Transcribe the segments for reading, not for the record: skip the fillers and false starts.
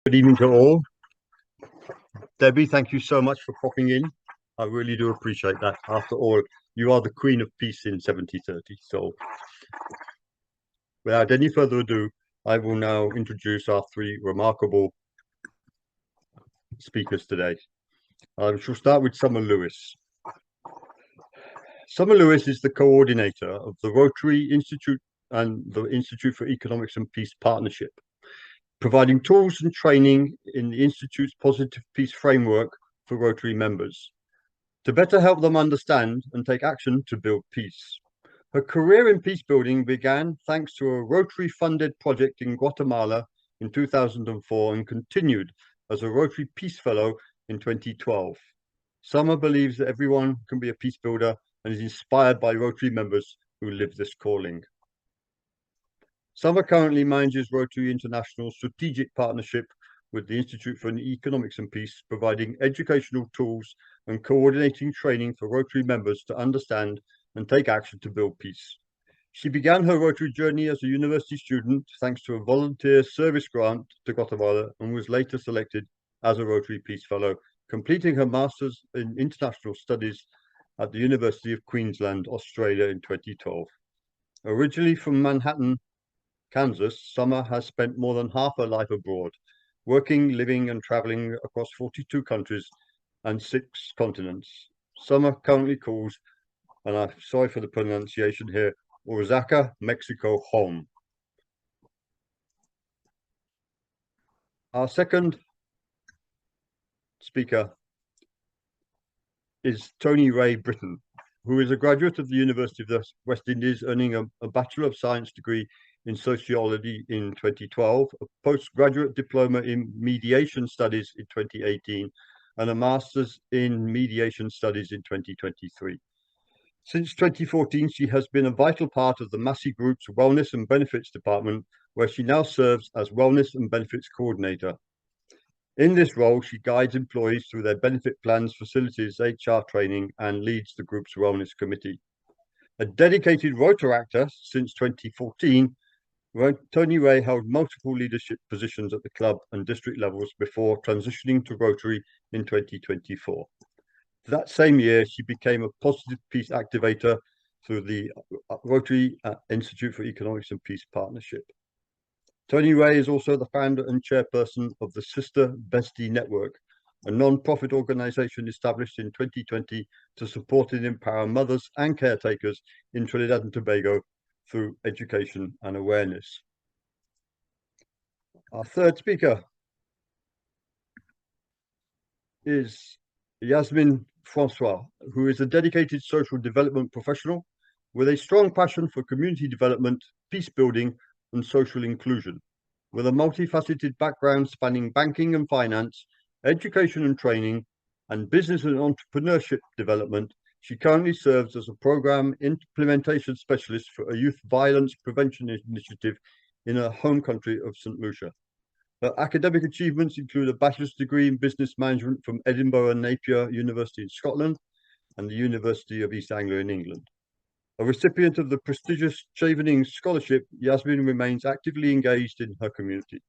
Good evening to all. Debbie, thank you so much for popping in. I really do appreciate that. After all, you are the Queen of Peace in 7030. So without any further ado, I will now introduce our three remarkable speakers today. I shall start with Summer Lewis. Summer Lewis is the coordinator of the Rotary Institute and the Institute for Economics and Peace Partnership, providing tools and training in the Institute's Positive Peace Framework for Rotary members, to better help them understand and take action to build peace. Her career in peace building began thanks to a Rotary-funded project in Guatemala in 2004 and continued as a Rotary Peace Fellow in 2012. Summer believes that everyone can be a peace builder and is inspired by Rotary members who live this calling. Summer currently manages Rotary International's strategic partnership with the Institute for Economics and Peace, providing educational tools and coordinating training for Rotary members to understand and take action to build peace. She began her Rotary journey as a university student thanks to a volunteer service grant to Guatemala and was later selected as a Rotary Peace Fellow, completing her Master's in International Studies at the University of Queensland, Australia in 2012. Originally from Manhattan, Kansas, Summer has spent more than half her life abroad, working, living and traveling across 42 countries and 6 continents. Summer currently calls, and I'm sorry for the pronunciation here, Oaxaca, Mexico home. Our second speaker is Tony Ray Britton, who is a graduate of the University of the West Indies, earning a Bachelor of Science degree in Sociology in 2012, a postgraduate diploma in Mediation Studies in 2018, and a Master's in Mediation Studies in 2023. Since 2014, she has been a vital part of the Massey Group's Wellness and Benefits Department, where she now serves as Wellness and Benefits Coordinator. In this role, she guides employees through their benefit plans, facilities HR training, and leads the group's Wellness Committee. A dedicated Rotaractor since 2014, Tony Ray held multiple leadership positions at the club and district levels before transitioning to Rotary in 2024. That same year, she became a positive peace activator through the Rotary Institute for Economics and Peace Partnership. Tony Ray is also the founder and chairperson of the Sister Bestie Network, a non-profit organization established in 2020 to support and empower mothers and caretakers in Trinidad and Tobago through education and awareness. Our third speaker is Yasmin Francois, who is a dedicated social development professional with a strong passion for community development, peace building, and social inclusion. With a multifaceted background spanning banking and finance, education and training, and business and entrepreneurship development, she currently serves as a program implementation specialist for a youth violence prevention initiative in her home country of St. Lucia. Her academic achievements include a bachelor's degree in business management from Edinburgh and Napier University in Scotland and the University of East Anglia in England. A recipient of the prestigious Chevening Scholarship, Yasmin remains actively engaged in her community.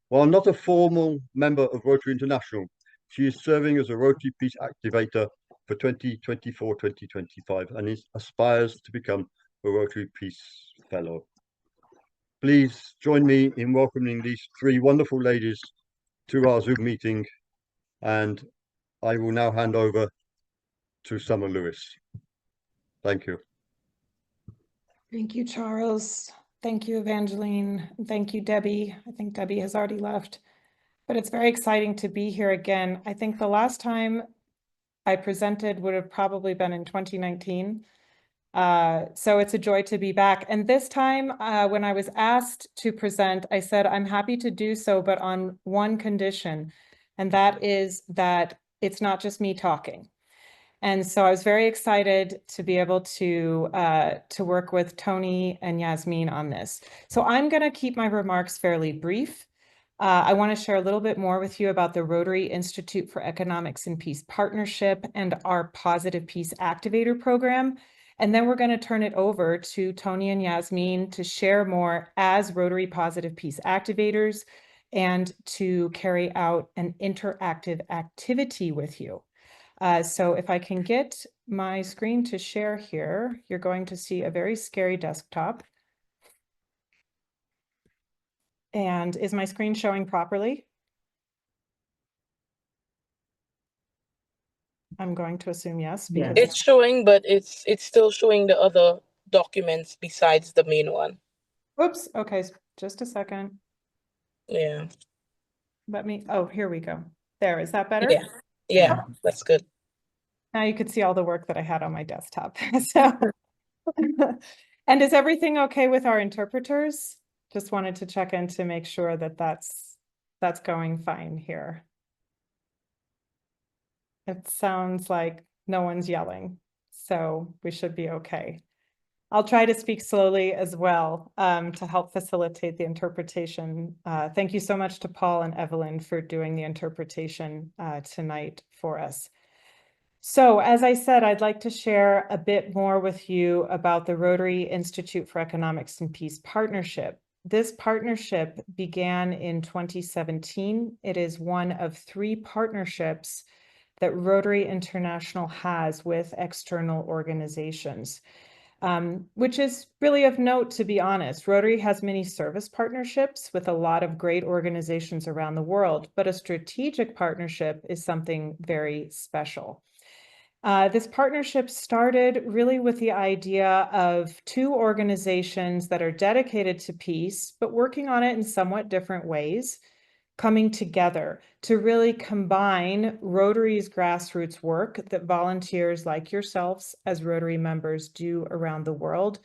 While not a formal member of Rotary International, she is serving as a Rotary Peace Activator for 2024-2025 and aspires to become a Rotary Peace Fellow. Please join me in welcoming these three wonderful ladies to our Zoom meeting, and I will now hand over to Summer Lewis. Thank you. Thank you, Charles. Thank you, Evangeline. Thank you, Debbie. I think Debbie has already left, but it's very exciting to be here again. I think the last time I presented would have probably been in 2019. So it's a joy to be back. And this time, when I was asked to present, I said, I'm happy to do so, but on one condition, and that is that it's not just me talking. And so I was very excited to be able to work with Tony and Yasmin on this. So I'm going to keep my remarks fairly brief. I want to share a little bit more with you about the Rotary Institute for Economics and Peace Partnership and our Positive Peace Activator program. And then we're going to turn it over to Tony and Yasmin to share more as Rotary Positive Peace Activators and to carry out an interactive activity with you. So if I can get my screen to share here, you're going to see a very scary desktop. And is my screen showing properly? I'm going to assume yes, because it's showing, but it's still showing the other documents besides the main one. Oops, okay, just a second. Yeah. Let me, oh, here we go. There, is that better? Yeah, that's good. Now you could see all the work that I had on my desktop. So, and is everything okay with our interpreters? Just wanted to check in to make sure that that's going fine here. It sounds like no one's yelling, so we should be okay. I'll try to speak slowly as well to help facilitate the interpretation. Thank you so much to Paul and Evelyn for doing the interpretation tonight for us. So as I said, I'd like to share a bit more with you about the Rotary Institute for Economics and Peace partnership. This partnership began in 2017. It is one of 3 partnerships that Rotary International has with external organizations, which is really of note, to be honest. Rotary has many service partnerships with a lot of great organizations around the world, but a strategic partnership is something very special. This partnership started really with the idea of 2 organizations that are dedicated to peace, but working on it in somewhat different ways, coming together to really combine Rotary's grassroots work that volunteers like yourselves as Rotary members do around the world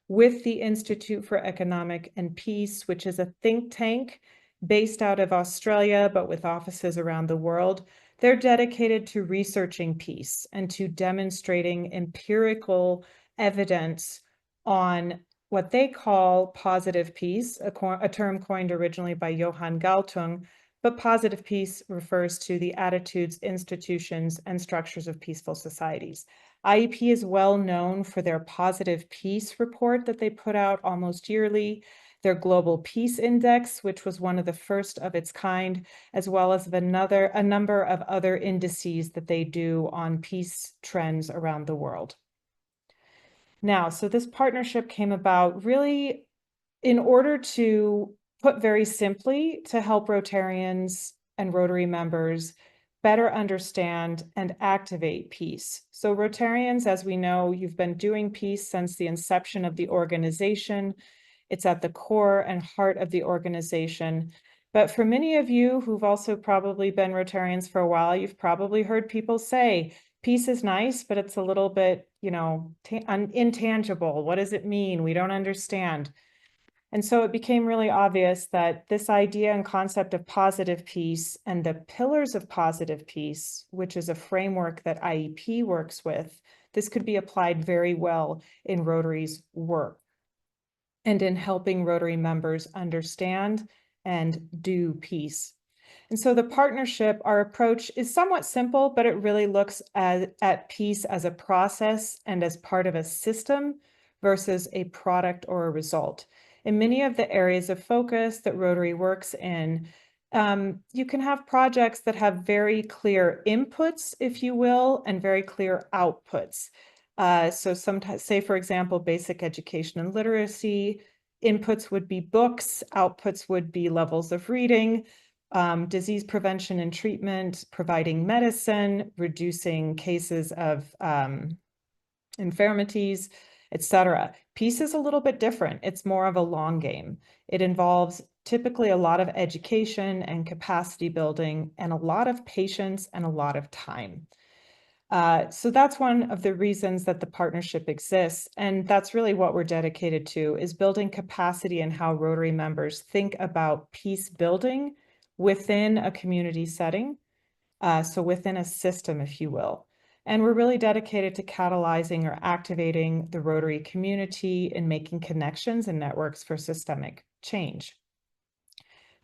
with the Institute for Economic and Peace, which is a think tank based out of Australia, but with offices around the world. They're dedicated to researching peace and to demonstrating empirical evidence on what they call positive peace, a term coined originally by Johann Galtung, but positive peace refers to the attitudes, institutions, and structures of peaceful societies. IEP is well known for their positive peace report that they put out almost yearly, their Global Peace Index, which was one of the first of its kind, as well as a number of other indices that they do on peace trends around the world. Now, so this partnership came about really in order to put very simply to help Rotarians and Rotary members better understand and activate peace. So Rotarians, as we know, you've been doing peace since the inception of the organization. It's at the core and heart of the organization. But for many of you who've also probably been Rotarians for a while, you've probably heard people say, peace is nice, but it's a little bit, you know, intangible. What does it mean? We don't understand. And so it became really obvious that this idea and concept of positive peace and the pillars of positive peace, which is a framework that IEP works with, this could be applied very well in Rotary's work and in helping Rotary members understand and do peace. And so the partnership, our approach is somewhat simple, but it really looks at peace as a process and as part of a system versus a product or a result. In many of the areas of focus that Rotary works in, you can have projects that have very clear inputs, if you will, and very clear outputs. So sometimes, say, for example, basic education and literacy, inputs would be books, outputs would be levels of reading, disease prevention and treatment, providing medicine, reducing cases of infirmities, etc. Peace is a little bit different. It's more of a long game. It involves typically a lot of education and capacity building and a lot of patience and a lot of time. So that's one of the reasons that the partnership exists. And that's really what we're dedicated to, is building capacity in how Rotary members think about peace building within a community setting. So within a system, if you will. And we're really dedicated to catalyzing or activating the Rotary community and making connections and networks for systemic change.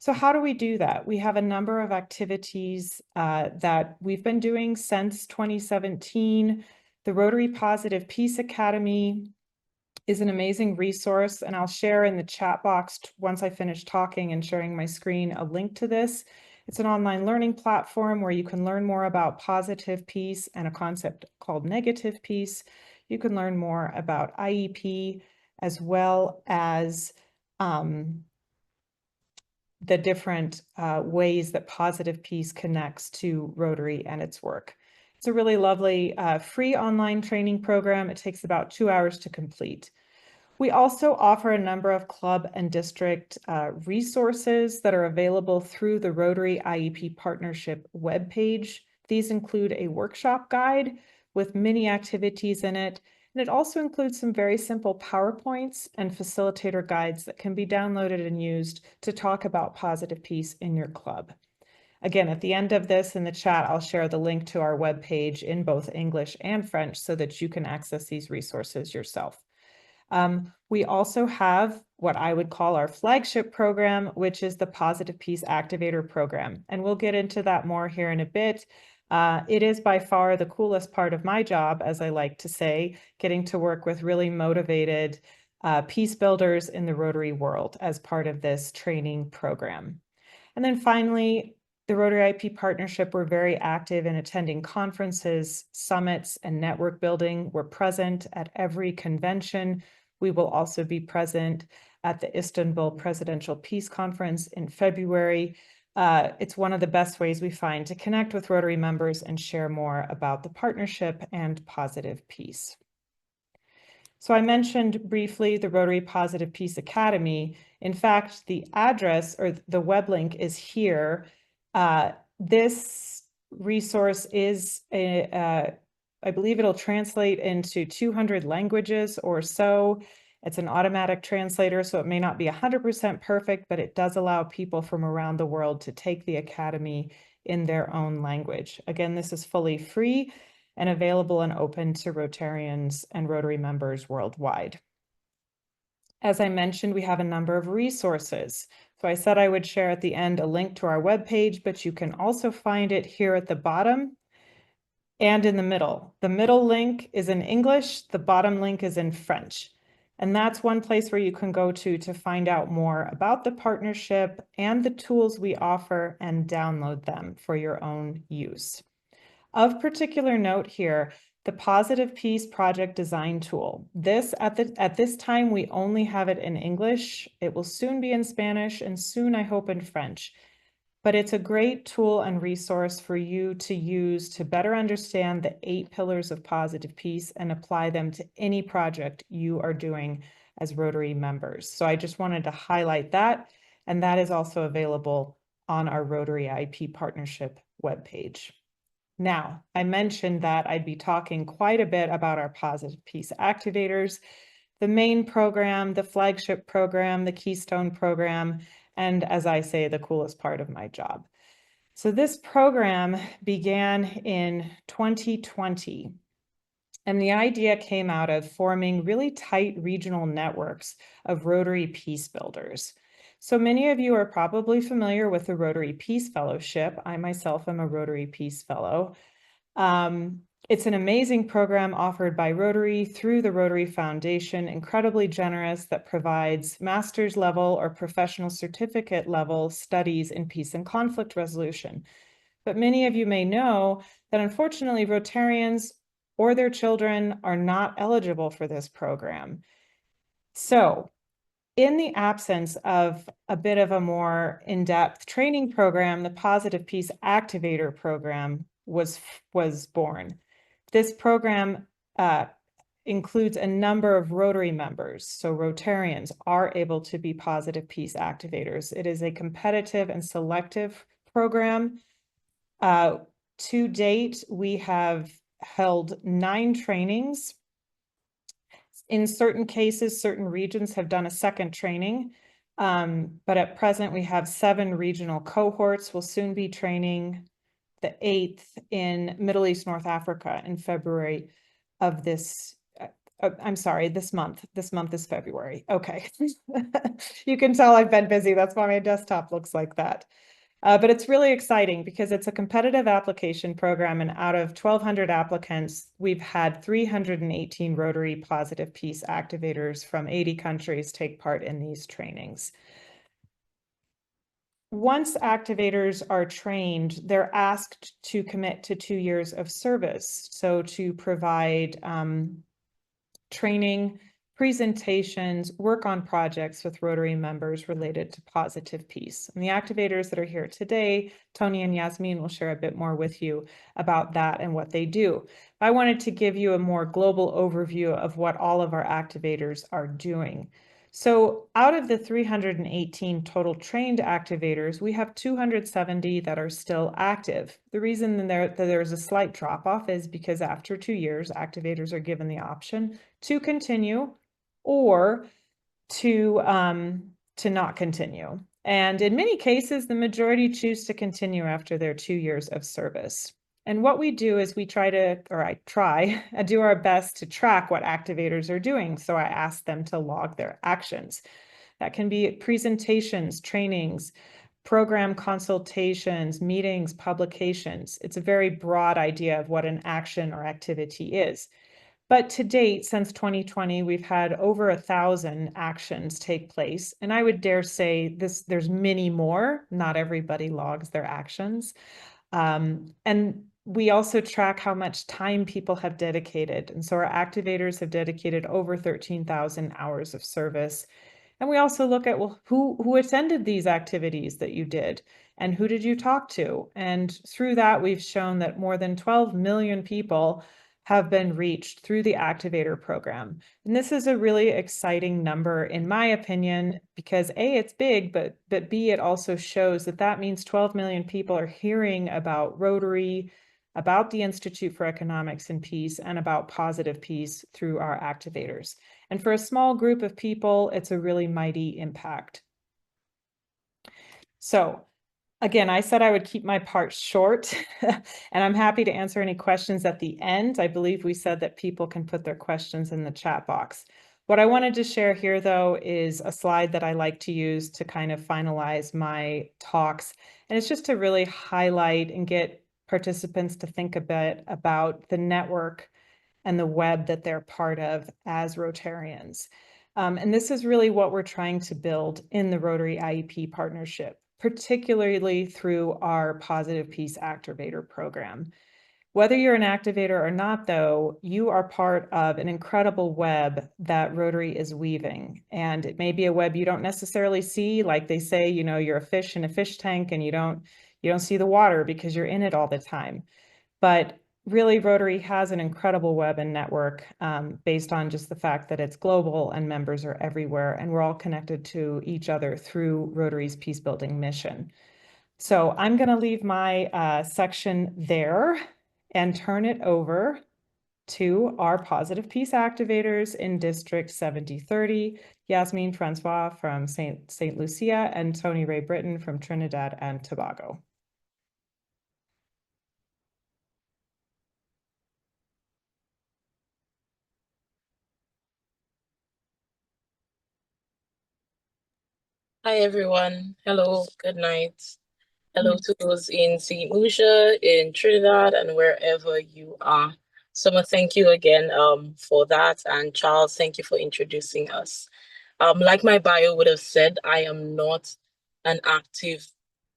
So how do we do that? We have a number of activities that we've been doing since 2017. The Rotary Positive Peace Academy is an amazing resource, and I'll share in the chat box once I finish talking and sharing my screen a link to this. It's an online learning platform where you can learn more about positive peace and a concept called negative peace. You can learn more about IEP as well as the different ways that positive peace connects to Rotary and its work. It's a really lovely free online training program. It takes about 2 hours to complete. We also offer a number of club and district resources that are available through the Rotary-IEP Partnership webpage. These include a workshop guide with many activities in it, and it also includes some very simple PowerPoints and facilitator guides that can be downloaded and used to talk about positive peace in your club. Again, at the end of this in the chat, I'll share the link to our webpage in both English and French so that you can access these resources yourself. We also have what I would call our flagship program, which is the Positive Peace Activator Program. And we'll get into that more here in a bit. It is by far the coolest part of my job, as I like to say, getting to work with really motivated peace builders in the Rotary world as part of this training program. And then finally, the Rotary-IEP Partnership, we're very active in attending conferences, summits, and network building. We're present at every convention. We will also be present at the Istanbul Presidential Peace Conference in February. It's one of the best ways we find to connect with Rotary members and share more about the partnership and positive peace. So I mentioned briefly the Rotary Positive Peace Academy. In fact, the address or the web link is here. This resource is, I believe it'll translate into 200 languages or so. It's an automatic translator, so it may not be 100% perfect, but it does allow people from around the world to take the Academy in their own language. Again, this is fully free and available and open to Rotarians and Rotary members worldwide. As I mentioned, we have a number of resources. So I said I would share at the end a link to our webpage, but you can also find it here at the bottom and in the middle. The middle link is in English, the bottom link is in French. And that's one place where you can go to find out more about the partnership and the tools we offer and download them for your own use. Of particular note here, the Positive Peace Project Design Tool. This at this time, we only have it in English. It will soon be in Spanish and soon, I hope, in French. But it's a great tool and resource for you to use to better understand the 8 pillars of positive peace and apply them to any project you are doing as Rotary members. So I just wanted to highlight that, and that is also available on our Rotary-IEP Partnership webpage. Now, I mentioned that I'd be talking quite a bit about our Positive Peace Activators, the main program, the flagship program, the Keystone program, and as I say, the coolest part of my job. So this program began in 2020, and the idea came out of forming really tight regional networks of Rotary Peace Builders. So many of you are probably familiar with the Rotary Peace Fellowship. I myself am a Rotary Peace Fellow. It's an amazing program offered by Rotary through the Rotary Foundation, incredibly generous, that provides master's level or professional certificate level studies in peace and conflict resolution. But many of you may know that unfortunately Rotarians or their children are not eligible for this program. So in the absence of a bit of a more in-depth training program, the Positive Peace Activator program was born. This program includes a number of Rotary members, so Rotarians are able to be Positive Peace Activators. It is a competitive and selective program. To date, we have held 9 trainings. In certain cases, certain regions have done a second training, but at present we have 7 regional cohorts. We'll soon be training the 8th in Middle East, North Africa in February of this. I'm sorry, this month. This month is February. Okay. You can tell I've been busy. That's why my desktop looks like that. But it's really exciting because it's a competitive application program, and out of 1,200 applicants, we've had 318 Rotary Positive Peace activators from 80 countries take part in these trainings. Once activators are trained, they're asked to commit to 2 years of service. So to provide training, presentations, work on projects with Rotary members related to positive peace. And the activators that are here today, Tony and Yasmin, will share a bit more with you about that and what they do. I wanted to give you a more global overview of what all of our activators are doing. So out of the 318 total trained activators, we have 270 that are still active. The reason that there's a slight drop off is because after 2 years, activators are given the option to continue or to not continue. And in many cases, the majority choose to continue after their 2 years of service. And what we do is I do our best to track what activators are doing. So I ask them to log their actions. That can be presentations, trainings, program consultations, meetings, publications. It's a very broad idea of what an action or activity is. But to date, since 2020, we've had over 1,000 actions take place. And I would dare say there's many more. Not everybody logs their actions. And we also track how much time people have dedicated. And so our activators have dedicated over 13,000 hours of service. And we also look at, well, who attended these activities that you did, and who did you talk to? And through that, we've shown that more than 12 million people have been reached through the activator program. And this is a really exciting number, in my opinion, because A, it's big, but B, it also shows that means 12 million people are hearing about Rotary, about the Institute for Economics and Peace, and about positive peace through our activators. And for a small group of people, it's a really mighty impact. So again, I said I would keep my part short, and I'm happy to answer any questions at the end. I believe we said that people can put their questions in the chat box. What I wanted to share here, though, is a slide that I like to use to kind of finalize my talks. And it's just to really highlight and get participants to think a bit about the network and the web that they're part of as Rotarians. And this is really what we're trying to build in the Rotary-IEP partnership, particularly through our Positive Peace Activator program. Whether you're an activator or not, though, you are part of an incredible web that Rotary is weaving. And it may be a web you don't necessarily see, like they say, you know, you're a fish in a fish tank and you don't see the water because you're in it all the time. But really, Rotary has an incredible web and network based on just the fact that it's global and members are everywhere, and we're all connected to each other through Rotary's peace building mission. So I'm going to leave my section there and turn it over to our Positive Peace activators in District 7030, Yasmin Francois from St. Lucia and Tony Ray Britton from Trinidad and Tobago. Hi, everyone. Hello, good night. Hello to those in St. Lucia, in Trinidad, and wherever you are. Summer, thank you again for that. And Charles, thank you for introducing us. Like my bio would have said, I am not an active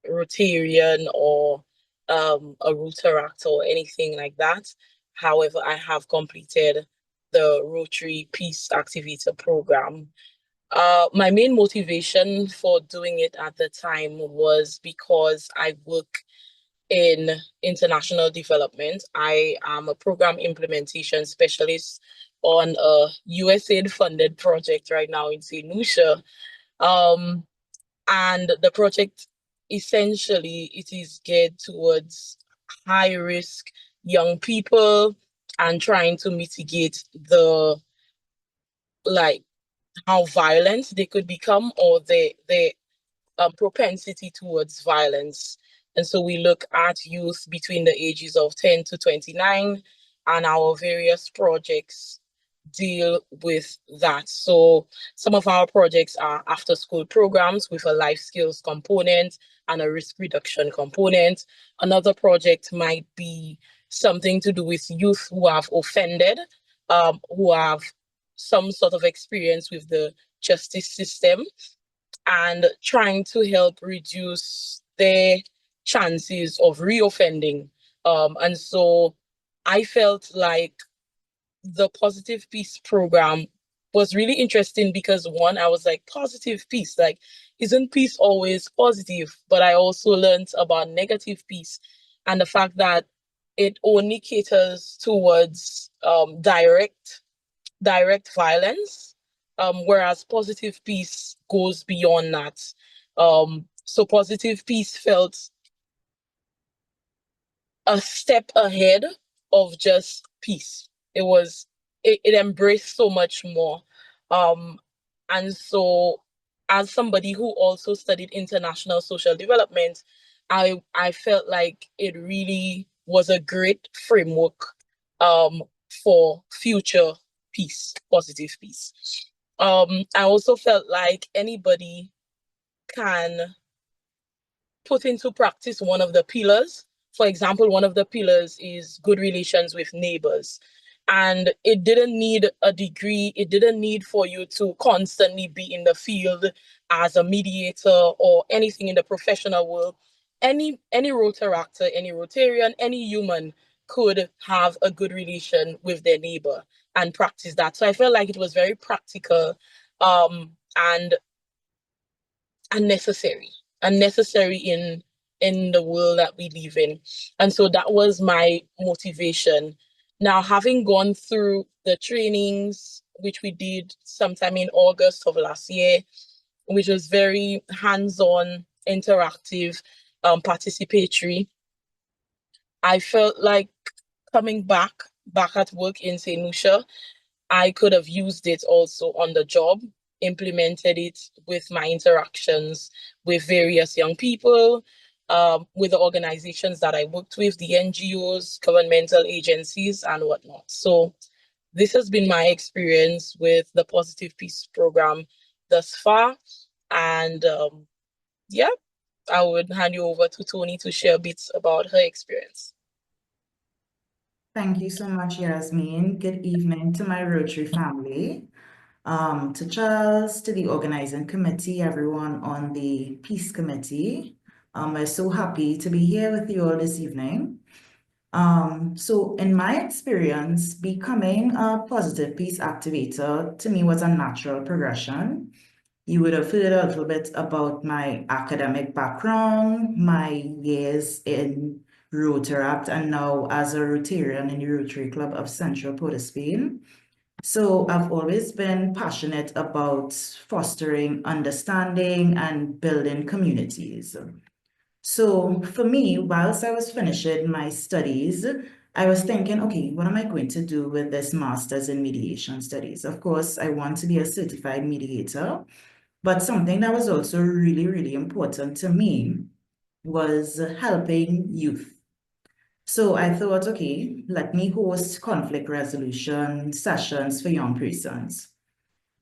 Rotarian or a Rotaract or anything like that. However, I have completed the Rotary Peace Activator program. My main motivation for doing it at the time was because I work in international development. I am a program implementation specialist on a USAID funded project right now in St. Lucia. And the project, essentially, it is geared towards high risk young people and trying to mitigate the how violent they could become, or the propensity towards violence. And so we look at youth between the ages of 10 to 29, and our various projects deal with that. So some of our projects are after school programs with a life skills component and a risk reduction component. Another project might be something to do with youth who have offended, who have some sort of experience with the justice system, and trying to help reduce their chances of reoffending. And so I felt like the Positive Peace program was really interesting because, one, I was like, positive peace, like, isn't peace always positive? But I also learned about negative peace and the fact that it only caters towards direct violence, whereas positive peace goes beyond that. So positive peace felt a step ahead of just peace. It embraced so much more. And so as somebody who also studied international social development, I felt like it really was a great framework for future peace, positive peace. I also felt like anybody can put into practice one of the pillars. For example, one of the pillars is good relations with neighbors. And it didn't need a degree. It didn't need for you to constantly be in the field as a mediator or anything in the professional world. Any Rotaractor, any Rotarian, any human could have a good relation with their neighbor and practice that. So I felt like it was very practical and necessary in the world that we live in. And so that was my motivation. Now, having gone through the trainings, which we did sometime in August of last year, which was very hands-on, interactive, participatory, I felt like coming back at work in St. Lucia, I could have used it also on the job, implemented it with my interactions with various young people, with the organizations that I worked with, the NGOs, governmental agencies, and whatnot. So this has been my experience with the Positive Peace program thus far. And yeah, I would hand you over to Tony to share bits about her experience. Thank you so much, Yasmin. Good evening to my Rotary family, to Charles, to the organizing committee, everyone on the Peace Committee. I'm so happy to be here with you all this evening. So in my experience, becoming a positive peace activator to me was a natural progression. You would have heard a little bit about my academic background, my years in Rotaract, and now as a Rotarian in the Rotary Club of Central Port of Spain. So I've always been passionate about fostering understanding and building communities. So for me, whilst I was finishing my studies, I was thinking, okay, what am I going to do with this master's in mediation studies? Of course, I want to be a certified mediator, but something that was also really, really important to me was helping youth. So I thought, okay, let me host conflict resolution sessions for young persons.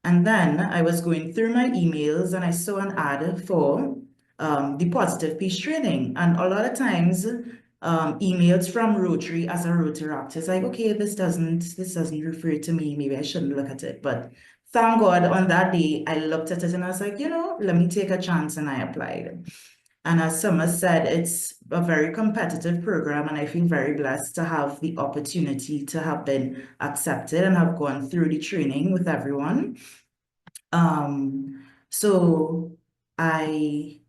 And then I was going through my emails and I saw an ad for the Positive Peace training. And a lot of times, emails from Rotary as a Rotaractor is like, okay, this doesn't refer to me. Maybe I shouldn't look at it. But thank God on that day, I looked at it and I was like, let me take a chance, and I applied. And as Summer said, it's a very competitive program, and I feel very blessed to have the opportunity to have been accepted and have gone through the training with everyone. So I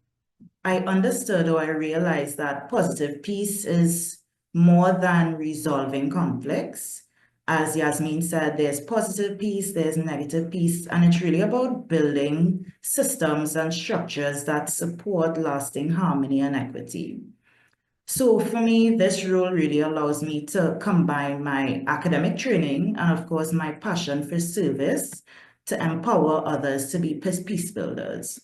understood, or I realized, that positive peace is more than resolving conflicts. As Yasmin said, there's positive peace, there's negative peace, and it's really about building systems and structures that support lasting harmony and equity. So for me, this role really allows me to combine my academic training and, of course, my passion for service to empower others to be peace builders.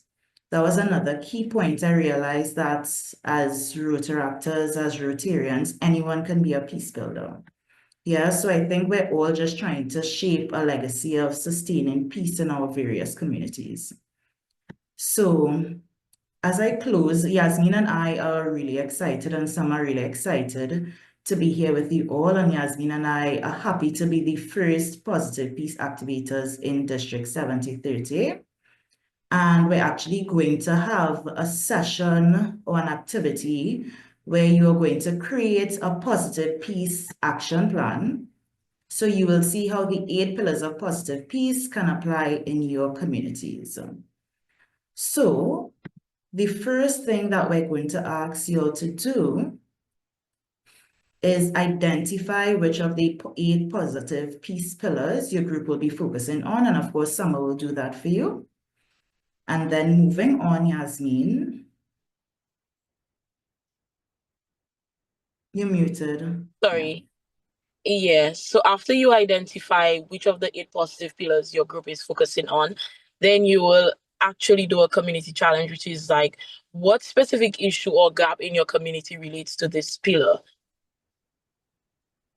That was another key point. I realized that as Rotaractors, as Rotarians, anyone can be a peace builder. Yeah, so I think we're all just trying to shape a legacy of sustaining peace in our various communities. So as I close, Yasmin and I are really excited, and some are really excited to be here with you all. And Yasmin and I are happy to be the first positive peace activators in District 7030. And we're actually going to have a session or an activity where you are going to create a positive peace action plan. So you will see how the 8 pillars of positive peace can apply in your communities. So the first thing that we're going to ask you all to do is identify which of the 8 positive peace pillars your group will be focusing on. And of course, Summer will do that for you. And then moving on, Yasmin. You're muted. Sorry. Yes. So after you identify which of the 8 positive pillars your group is focusing on, then you will actually do a community challenge, which is like, what specific issue or gap in your community relates to this pillar?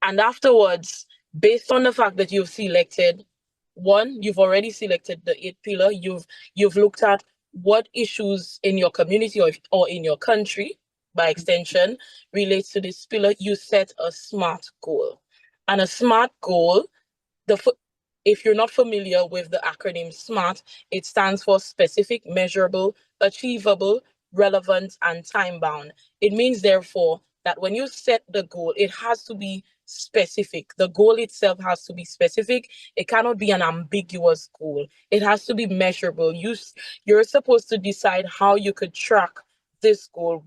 And afterwards, based on the fact that you've selected one, you've already selected the 8 pillar, you've looked at what issues in your community or in your country, by extension, relates to this pillar. You set a SMART goal. And a SMART goal, if you're not familiar with the acronym SMART, it stands for specific, measurable, achievable, relevant, and time-bound. It means, therefore, that when you set the goal, it has to be specific. The goal itself has to be specific. It cannot be an ambiguous goal. It has to be measurable. You're supposed to decide how you could track this goal.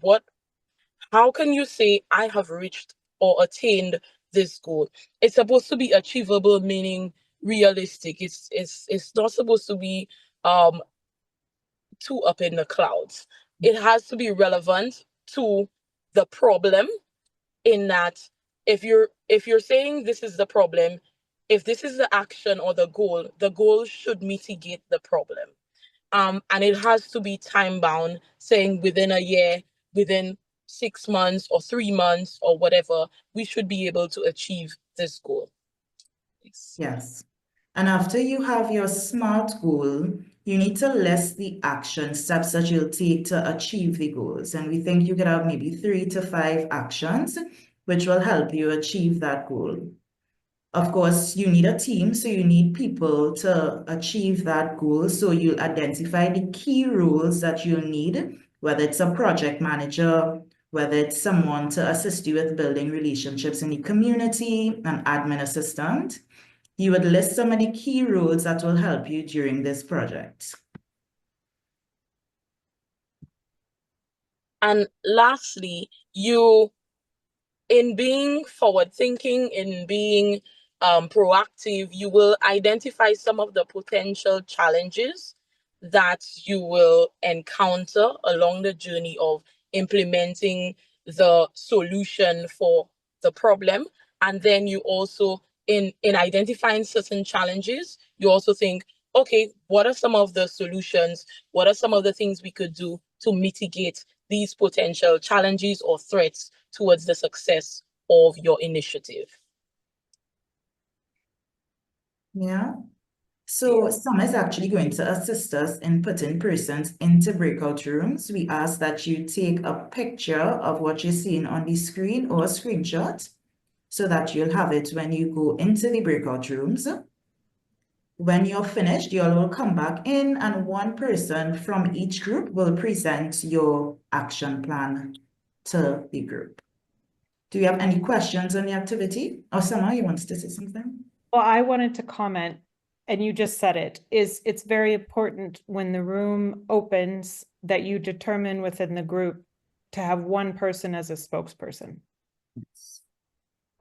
How can you say, I have reached or attained this goal? It's supposed to be achievable, meaning realistic. It's not supposed to be too up in the clouds. It has to be relevant to the problem, in that if you're saying this is the problem, if this is the action or the goal should mitigate the problem. And it has to be time bound, saying within a year, within 6 months or 3 months or whatever, we should be able to achieve this goal. Yes. And after you have your SMART goal, you need to list the action steps that you'll take to achieve the goals. And we think you could have maybe 3 to 5 actions, which will help you achieve that goal. Of course, you need a team, so you need people to achieve that goal. So you'll identify the key roles that you'll need, whether it's a project manager, whether it's someone to assist you with building relationships in the community, an admin assistant. You would list some of the key roles that will help you during this project. And lastly, in being forward thinking, in being proactive, you will identify some of the potential challenges that you will encounter along the journey of implementing the solution for the problem. And then you also, in identifying certain challenges, you also think, okay, what are some of the solutions? What are some of the things we could do to mitigate these potential challenges or threats towards the success of your initiative? Yeah. So Summer is actually going to assist us in putting persons into breakout rooms. We ask that you take a picture of what you're seeing on the screen or a screenshot so that you'll have it when you go into the breakout rooms. When you're finished, you all will come back in and one person from each group will present your action plan to the group. Do you have any questions on the activity? Or Summer, you wanted to say something? Well, I wanted to comment, and you just said it, it's very important when the room opens that you determine within the group to have one person as a spokesperson.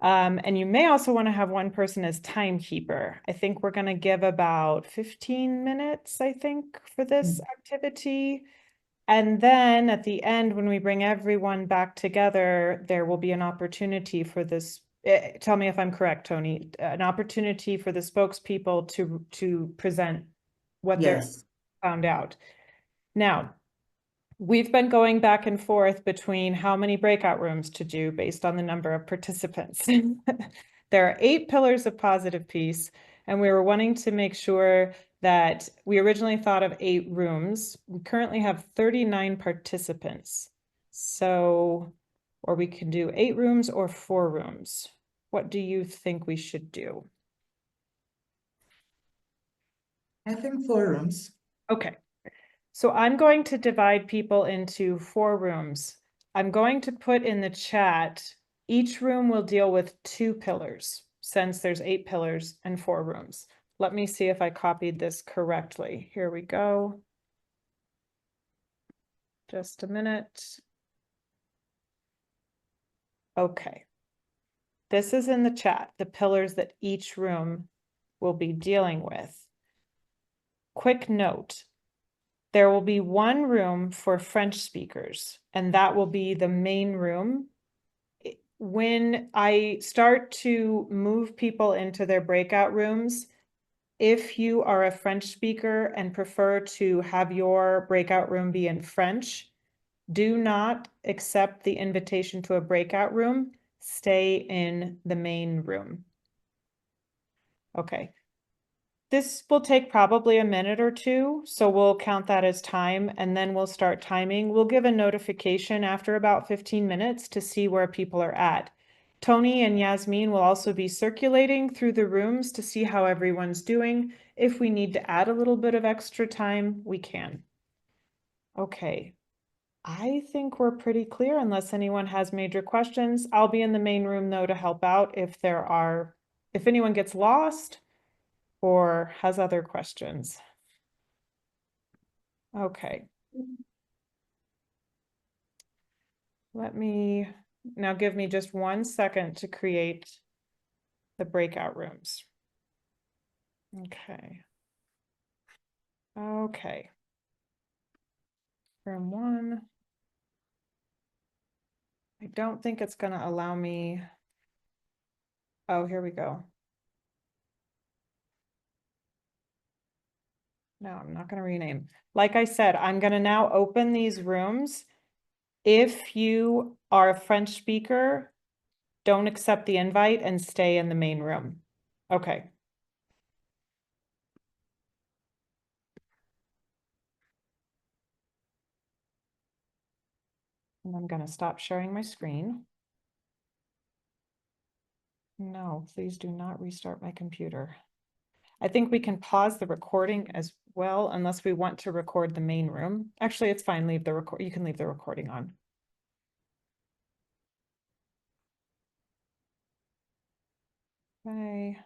And you may also want to have one person as timekeeper. I think we're going to give about 15 minutes, I think, for this activity. And then at the end, when we bring everyone back together, there will be an opportunity for this. Tell me if I'm correct, Tony, an opportunity for the spokespeople to present what they're found out. Now, we've been going back and forth between how many breakout rooms to do based on the number of participants. There are 8 pillars of positive peace, and we were wanting to make sure that we originally thought of 8 rooms. We currently have 39 participants. So, or we can do 8 rooms or 4 rooms. What do you think we should do? I think 4 rooms. Okay, so I'm going to divide people into 4 rooms. I'm going to put in the chat, each room will deal with 2 pillars, since there's 8 pillars and 4 rooms. Let me see if I copied this correctly. Here we go. Just a minute. Okay. This is in the chat, the pillars that each room will be dealing with. Quick note, there will be 1 room for French speakers, and that will be the main room. When I start to move people into their breakout rooms, if you are a French speaker and prefer to have your breakout room be in French, do not accept the invitation to a breakout room. Stay in the main room. Okay. This will take probably a minute or 2, so we'll count that as time, and then we'll start timing. We'll give a notification after about 15 minutes to see where people are at. Tony and Yasmin will also be circulating through the rooms to see how everyone's doing. If we need to add a little bit of extra time, we can. Okay. I think we're pretty clear unless anyone has major questions. I'll be in the main room though to help out if anyone gets lost or has other questions. Okay. Let me, now give me just 1 second to create the breakout rooms. Okay. Okay. Room 1. I don't think it's going to allow me. Oh, here we go. No, I'm not going to rename. Like I said, I'm going to now open these rooms. If you are a French speaker, don't accept the invite and stay in the main room. Okay. And I'm going to stop sharing my screen. No, please do not restart my computer. I think we can pause the recording as well, unless we want to record the main room. Actually, it's fine. Leave the record. You can leave the recording on. Bye.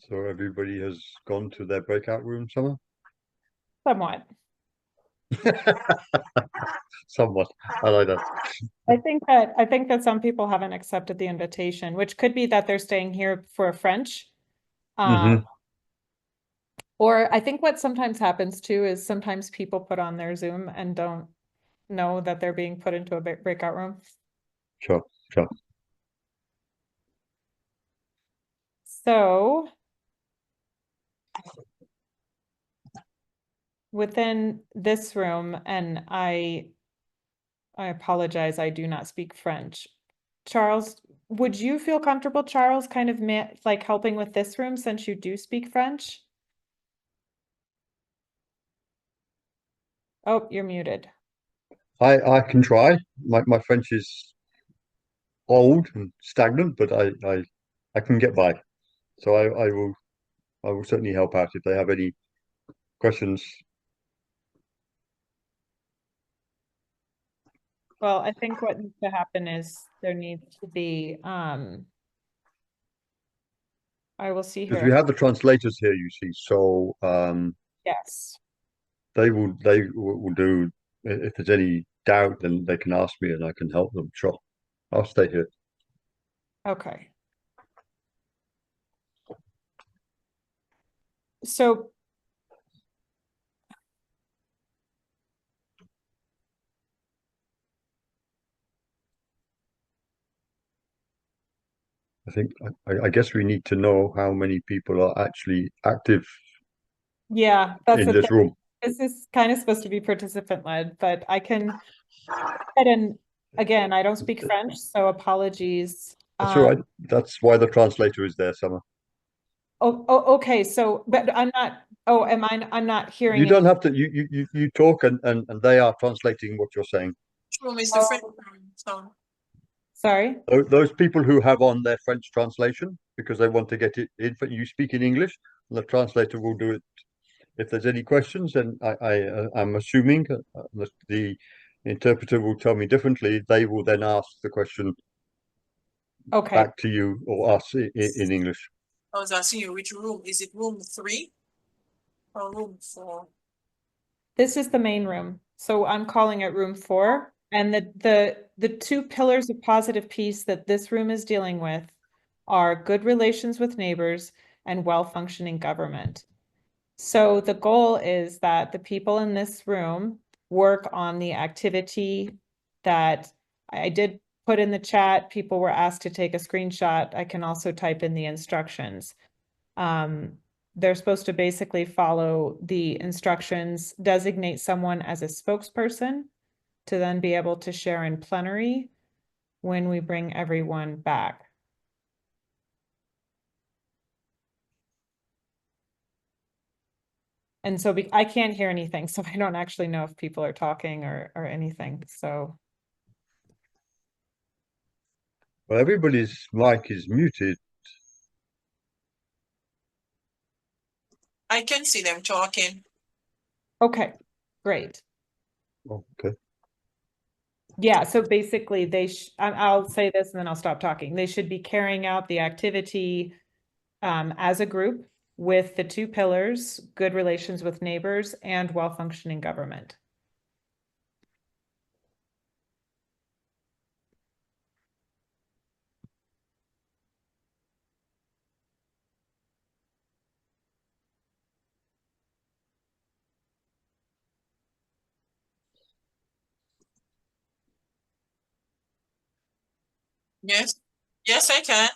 So everybody has gone to their breakout room, Summer? Somewhat. Somewhat. I like that. I think that some people haven't accepted the invitation, which could be that they're staying here for French. Mhm. Or I think what sometimes happens too is sometimes people put on their Zoom and don't know that they're being put into a breakout room. Sure, sure. So within this room, and I apologize, I do not speak French. Charles, would you feel comfortable, Charles, kind of like helping with this room since you do speak French? Oh, you're muted. I can try. My French is old and stagnant, but I can get by. So I will certainly help out if they have any questions. Well, I think what needs to happen is there needs to be, I will see Because we here. have the translators here, you see. So Yes. they will do, if there's any doubt, then they can ask me and I can help them. Sure. I'll stay here. Okay. So I think I guess we need to know how many people are actually active yeah, that's in the this thing. room. This is kind of supposed to be participant led, but I can, and again, I don't speak French, so apologies. That's all right. That's why the translator is there, Summer. Okay, so, but I'm not, I'm not hearing You it. don't have to. You talk and they are translating what you're saying. Room is the French room, so. Sorry? Those people who have on their French translation because they want to get it in, you speak in English, and the translator will do it. If there's any questions, then I'm assuming that the interpreter will tell me differently. They will then ask the question Okay, back to you or us in English. I was asking you which room. Is it room 3 or room 4? this is the main room. So I'm calling it room 4. And the two pillars of positive peace that this room is dealing with are good relations with neighbors and well-functioning government. So the goal is that the people in this room work on the activity that I did put in the chat. People were asked to take a screenshot. I can also type in the instructions. They're supposed to basically follow the instructions, designate someone as a spokesperson to then be able to share in plenary when we bring everyone back. And so I can't hear anything, so I don't actually know if people are talking or anything, so. Well, everybody's mic is muted. I can see them talking. Okay, great. Okay. Yeah, so basically I'll say this and then I'll stop talking. They should be carrying out the activity as a group with the two pillars, good relations with neighbors and well-functioning government. Yes. Yes, I can.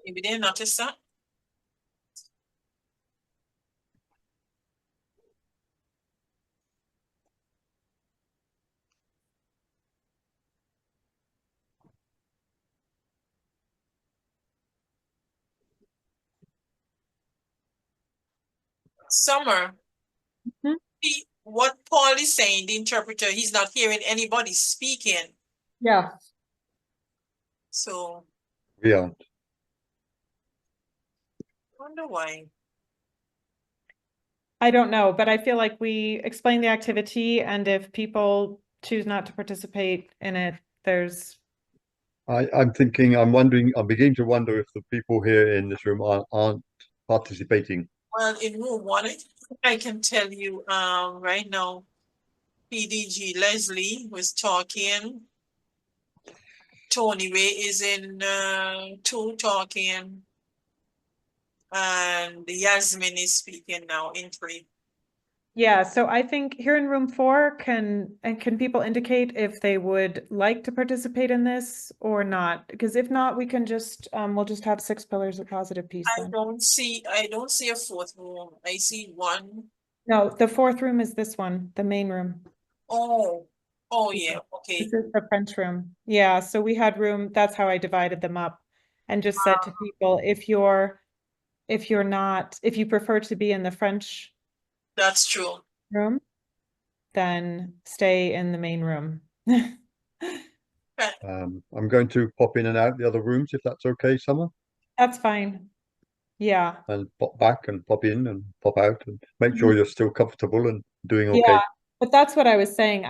Maybe they noticed that. Summer. Mhm. what Paul is saying, the interpreter, he's not hearing anybody speaking. Yeah. So We aren't. I wonder why. I don't know, but I feel like we explain the activity, and if people choose not to participate in it, there's I'm wondering, I'm beginning to wonder if the people here in this room aren't participating. Well, in room one, I can tell you right now, PDG Leslie was talking. Tony Ray is in 2 talking. And Yasmin is speaking now in 3. yeah. So I think here in room 4, can people indicate if they would like to participate in this or not? Because if not, we can just we'll just have 6 pillars of positive peace I then. don't see a 4th room. I see 1. No, the 4th room is this one, the main room. Oh, yeah, okay. This is the French room. Yeah, so we had room, that's how I divided them up and just said to people, if you prefer to be in the French That's true. room, then stay in the main room. I'm going to pop in and out the other rooms if that's okay, Summer, That's fine. Yeah. and pop back and pop in and pop out and make sure you're still comfortable and doing okay. Yeah, but that's what I was saying.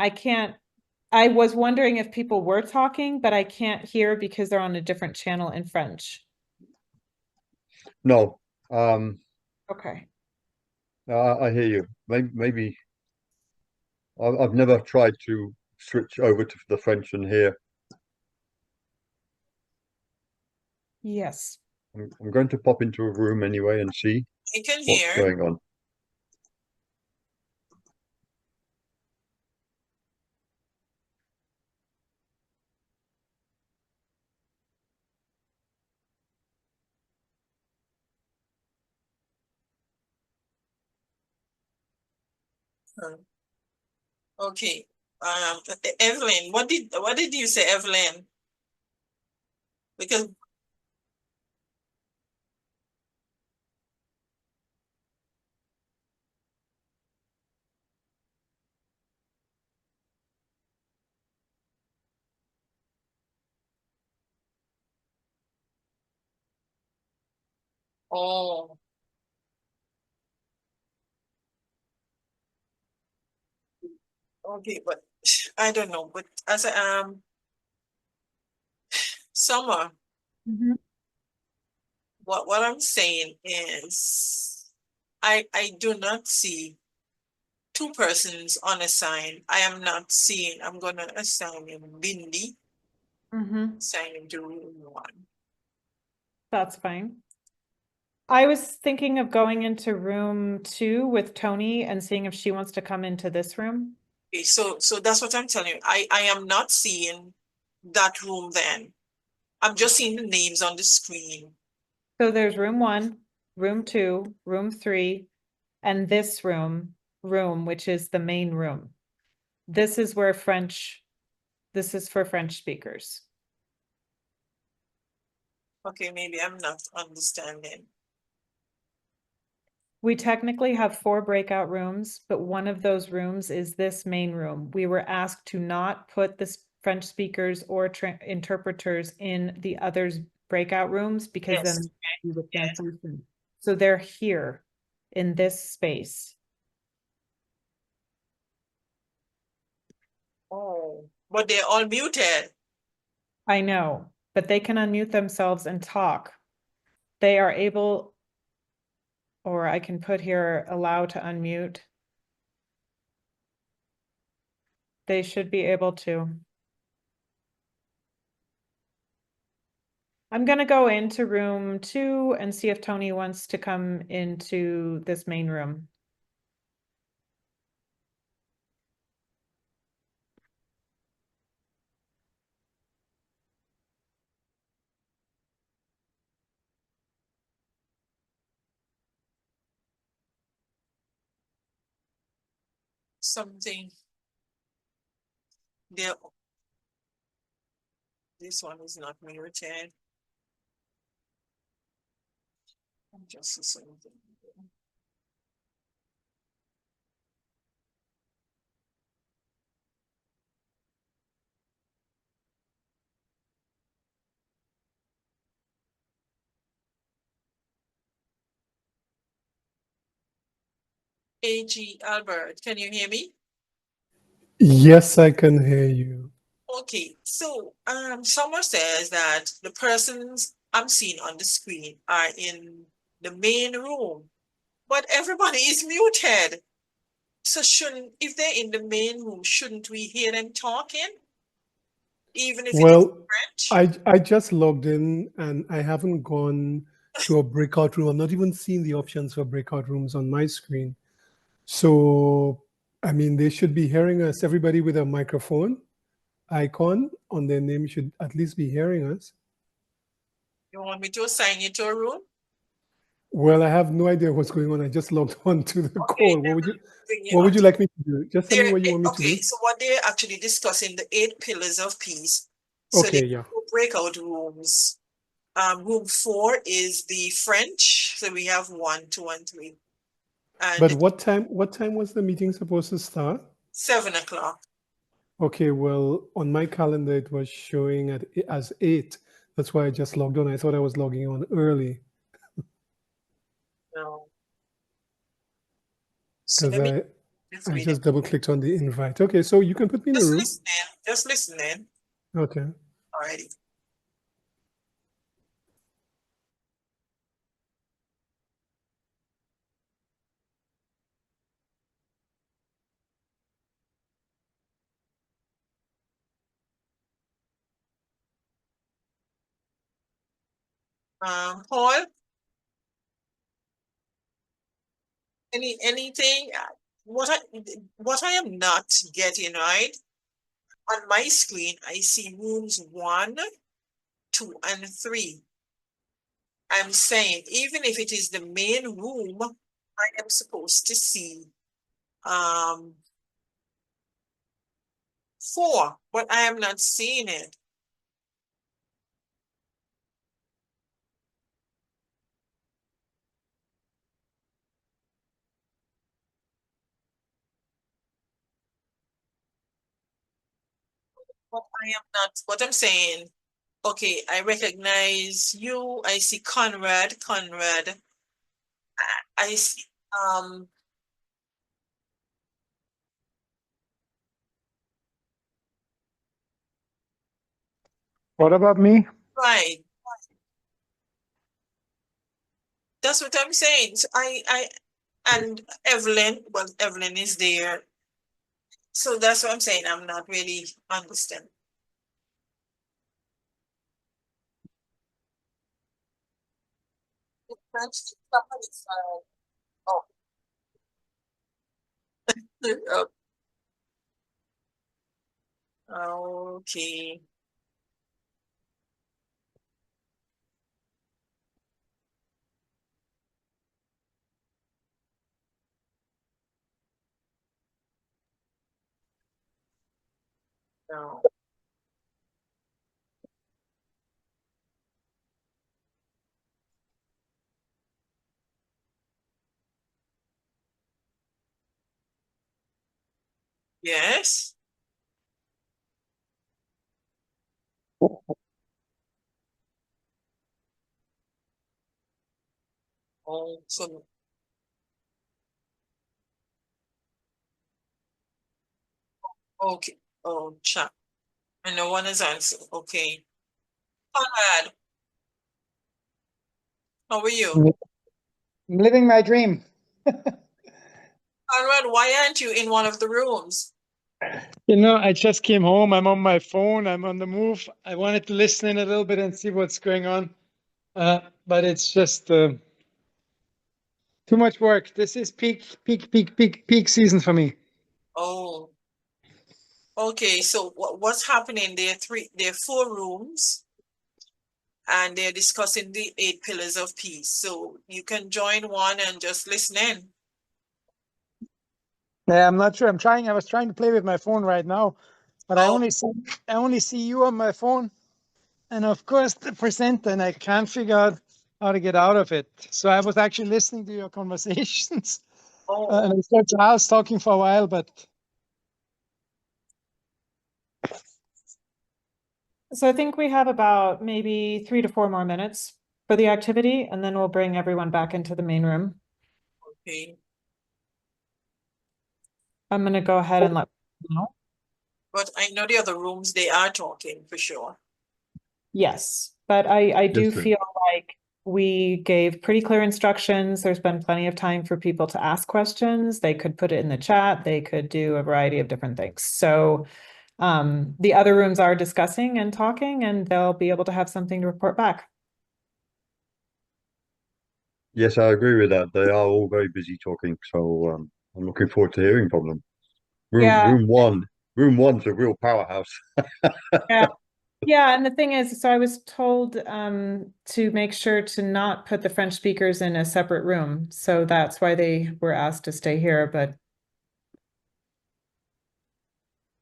I was wondering if people were talking, but I can't hear because they're on a different channel in French. No, Okay. I hear you. Maybe I've never tried to switch over to the French and hear. Yes. I'm going to pop into a room anyway and see I can what's hear. going on. Okay. Evelyn, what did you say, Evelyn? Because oh, okay, but I don't know. But as Summer, Mhm. what I'm saying is, I do not see 2 persons unassigned. I am not seeing. I'm gonna assign him Bindi, assign him to room 1. That's fine. I was thinking of going into room 2 with Tony and seeing if she wants to come into this room. Okay, so that's what I'm telling you. I am not seeing that room then. I'm just seeing the names on the screen. So there's room 1, room 2, room 3, and this room, which is the main room. This is where this is for French speakers. Okay, maybe I'm not understanding. We technically have 4 breakout rooms, but one of those rooms is this main room. We were asked to not put the French speakers or interpreters in the others breakout rooms because Yes. then we would translation. So they're here in this space. Oh, but they're all muted. I know, but they can unmute themselves and talk. They are able, or I can put here, allow to unmute. They should be able to. I'm gonna go into room 2 and see if Tony wants to come into this main room. Something. There. This one is not muted. Just something. AG Albert, can you hear me? Yes, I can hear you. Okay, so someone says that the persons I'm seeing on the screen are in the main room, but everybody is muted. So if they're in the main room, shouldn't we hear them talking? Even if it is Well, French? I just logged in and I haven't gone to a breakout room. I'm not even seeing the options for breakout rooms on my screen. So, I mean, they should be hearing us. Everybody with a microphone icon on their name should at least be hearing us. You want me to assign you to a room? Well, I have no idea what's going on. I just logged on to the call. Okay, bring you What would up. you like me to do? Just tell me what you want me to Okay, do. so what they're actually discussing, the 8 pillars of peace. So Okay, they yeah. breakout rooms. Room 4 is the French. So we have 1, 2, and 3. But And what time was the meeting supposed to start? 7 o'clock. Okay, well, on my calendar it was showing as 8. That's why I just logged on. I thought I was logging on early No. So because let me just I read it. just double clicked on the invite. Okay, so you can put me in a room. Just listening. Okay. Alrighty. Paul, anything? What I am not getting right on my screen, I see rooms 1, 2, and 3. I'm saying even if it is the main room, I am supposed to see 4, but I am not seeing it. But I am not, what I'm saying, okay, I recognize you, I see Conrad, I see, What about me? right. That's what I'm saying. So and Evelyn, well, Evelyn is there. So that's what I'm saying. I'm not really understanding. Oh, okay. No. Yes. Oh, so okay. Oh, chat. And no one has answered. Okay. Conrad, how are you? I'm living my dream. Conrad, why aren't you in one of the rooms? You know, I just came home. I'm on my phone. I'm on the move. I wanted to listen in a little bit and see what's going on. But it's just too much work. This is peak season for me. Oh, okay. So what's happening? There are 4 rooms, and they're discussing the 8 pillars of peace. So you can join one and just listen in. Yeah, I'm not sure. I was trying to play with my phone right now, but I Oh, only see you on my phone. And of course the presenter, and I can't figure out how to get out of it. So I was actually listening to your conversations. oh, And I saw Charles talking for a while, but So I think we have about maybe 3 to 4 more minutes for the activity, and then we'll bring everyone back into the main room. okay. I'm gonna go ahead and let you know. But I know the other rooms, they are talking for sure. Yes, but I do Yes, sir. feel like we gave pretty clear instructions. There's been plenty of time for people to ask questions. They could put it in the chat. They could do a variety of different things. So the other rooms are discussing and talking, and they'll be able to have something to report back. Yes, I agree with that. They are all very busy talking, so I'm looking forward to hearing from them. Yeah. Room one's a real powerhouse. Yeah. Yeah, and the thing is, so I was told to make sure to not put the French speakers in a separate room. So that's why they were asked to stay here, but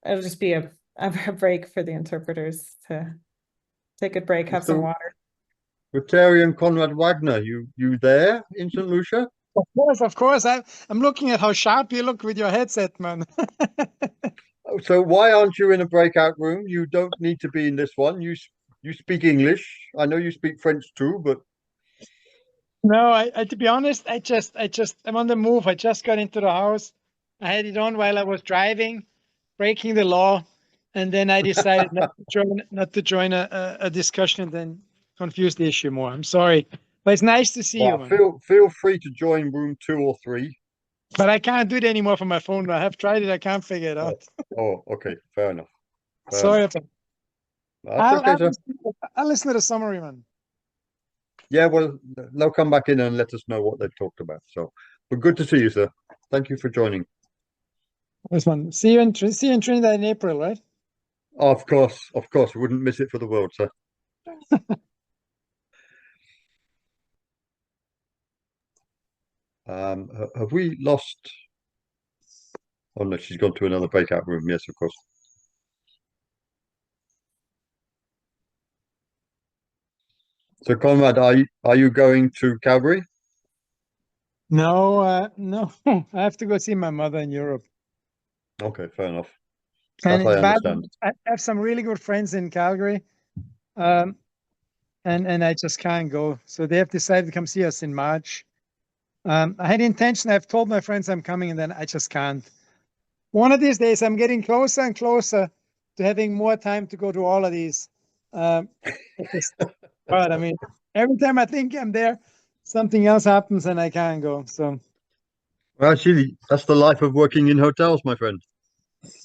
it'll just be a break for the interpreters to take a break, have some So, water. Rotarian Conrad Wagner, you there in St. Lucia? Of course, of course. I'm looking at how sharp you look with your headset, man. So why aren't you in a breakout room? You don't need to be in this one. You speak English. I know you speak French too, but No, I to be honest, I'm on the move. I just got into the house. I had it on while I was driving, breaking the law, and then I decided not to join a discussion and then confuse the issue more. I'm sorry, but it's nice to see you, well, man. feel free to join room 2 or 3. But I can't do it anymore from my phone. I have tried it. I can't figure it Oh, out. oh, okay, fair enough. Fair Sorry enough. about That's okay, sir. I'll listen to the summary, man. Yeah, well, they'll come back in and let us know what they've talked about. So, but good to see you, sir. Thank you for joining. This one. See you in Trinidad in April, right? Of course, wouldn't miss it for the world, sir. Have we lost? Oh no, she's gone to another breakout room. Yes, of course. So, Conrad, are you going to Calgary? No. I have to go see my mother in Europe. Okay, fair enough. And That I it's bad. understand. I have some really good friends in Calgary, and I just can't go. So they have decided to come see us in March. I had intention. I've told my friends I'm coming, and then I just can't. One of these days, I'm getting closer and closer to having more time to go to all of these. But I mean, every time I think I'm there, something else happens and I can't go. So Well, actually, that's the life of working in hotels, my friend.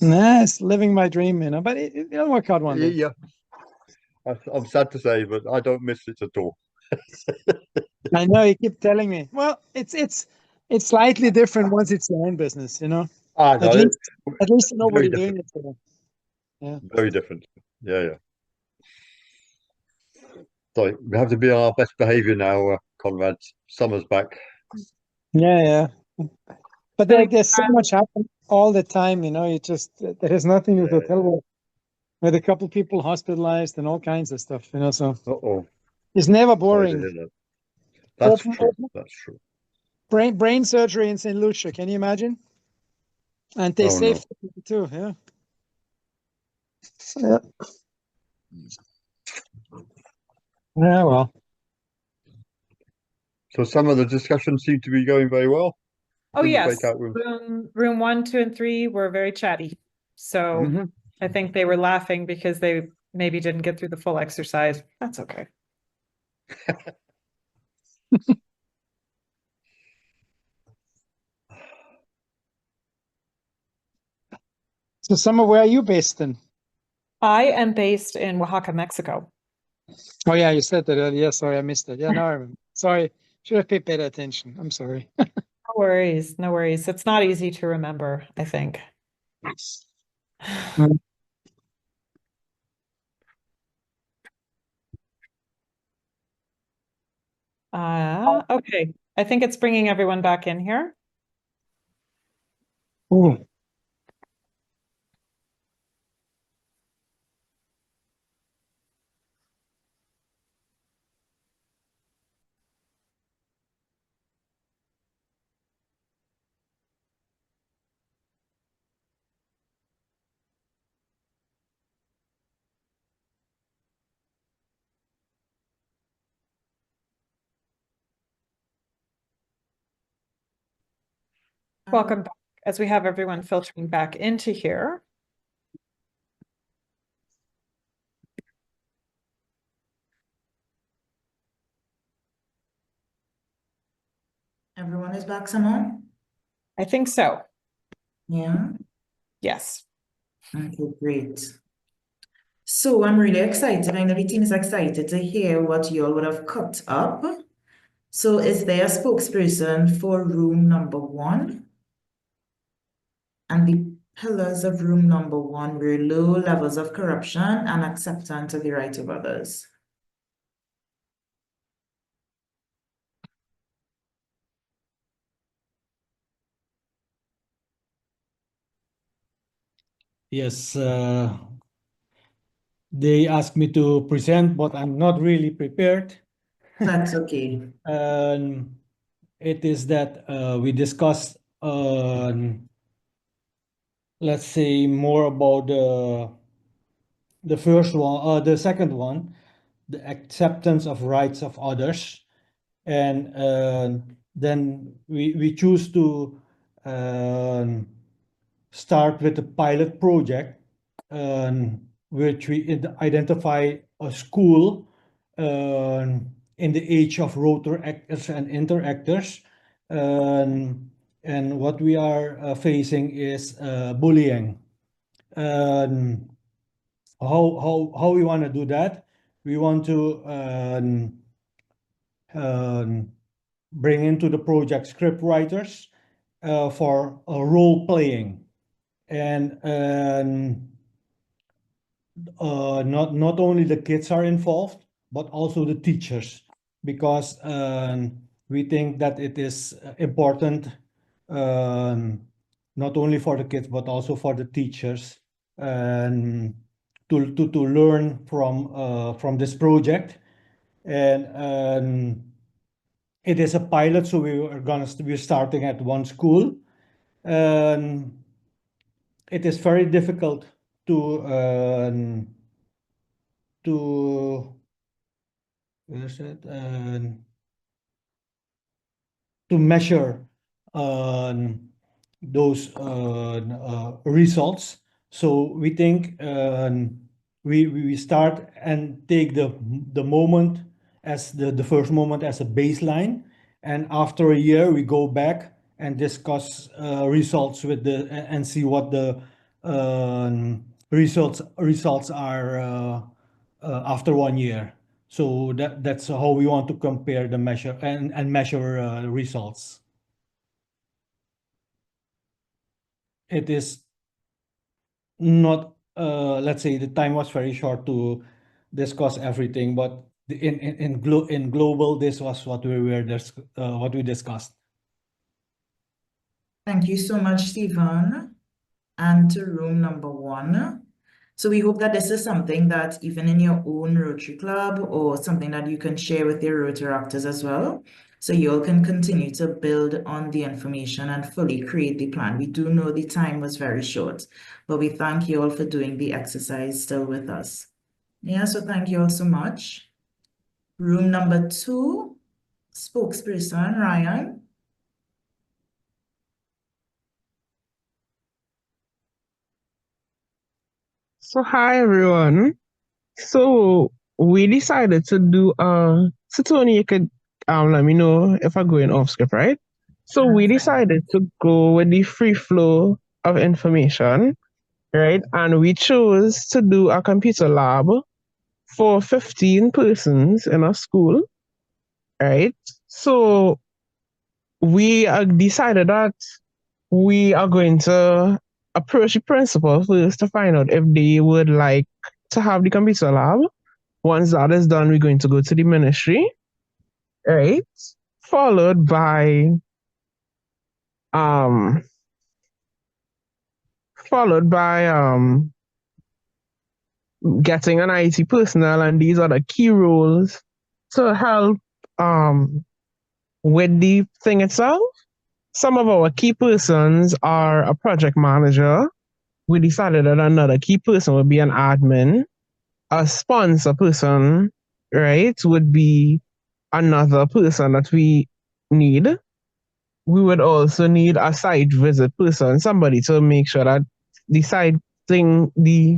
nice, living my dream, but it'll work out one day. Yeah, I'm sad to say, but I don't miss it at all. I know you keep telling me. Well, it's slightly different once it's your own business, Ah, no, At least nobody very doing different. it. So, yeah. Very different. Yeah. So we have to be on our best behavior now, Conrad. Summer's back. Yeah. But there's so much happening all the time, You just there is nothing with hotel work. With a couple people hospitalized and all kinds of stuff, So Uh-oh. it's never Sorry to boring. hear that. That's Open true. That's true. brain surgery in St. Lucia. Can you imagine? And they Oh no. save people too. Yeah. Yeah. Yeah. Well. So some of the discussions seem to be going very well Oh, in the yes. breakout rooms. Room 1, 2, and 3 were very chatty. So Mhm. I think they were laughing because they maybe didn't get through the full exercise. That's okay. So, Summer, where are you based in? I am based in Oaxaca, Mexico. Oh, yeah, you said that earlier. Sorry, I missed it. Yeah, now I remember. Sorry, should have paid better attention. I'm sorry. No worries, no worries. It's not easy to remember, I think. Mm. Okay. I think it's bringing everyone back in here. Ooh. Welcome back. as we have everyone filtering back into here. Everyone is back, Simone? I think so. Yeah. Yes. Okay, great. So I'm really excited. I know the team is excited to hear what you all would have cooked up. So is there a spokesperson for room number 1? And the pillars of room number 1 were low levels of corruption and acceptance of the right of others. Yes, they asked me to present, but I'm not really prepared. That's okay. It is that we discussed, let's say, more about the first one, the second one, the acceptance of rights of others, and then we choose to start with a pilot project, which we identify a school in the age of rotor actors and interactors. And what we are facing is bullying. How we want to do that? We want to bring into the project script writers for role playing, and not only the kids are involved, but also the teachers, because we think that it is important, not only for the kids but also for the teachers, to learn from this project. And it is a pilot, so we're starting at one school. It is very difficult to where is it? To measure those results. So we think we start and take the moment as the first moment as a baseline, and after a year we go back and discuss results with and see what the results are after 1 year. So that's how we want to compare the measure and measure results. It is not, let's say, the time was very short to discuss everything, but in global, this was what we discussed. Thank you so much, Stephen. And to room number 1. So we hope that this is something that even in your own Rotary Club or something that you can share with your Rotaractors as well. So you all can continue to build on the information and fully create the plan. We do know the time was very short, but we thank you all for doing the exercise still with us. Yeah, so thank you all so much. Room number 2, spokesperson Ryan. So hi everyone. So we decided to do so Tony, you could let me know if I'm going off script, right? So we decided to go with the free flow of information, right? And we chose to do a computer lab for 15 persons in a school, right? So we decided that we are going to approach the principal first to find out if they would like to have the computer lab. Once that is done, we're going to go to the ministry, right? Followed by um getting an IT personnel, and these are the key roles to help with the thing itself. Some of our key persons are a project manager. We decided that another key person would be an admin. A sponsor person, right, would be another person that we need. we would also need a site visit person, somebody to make sure that the site thing, the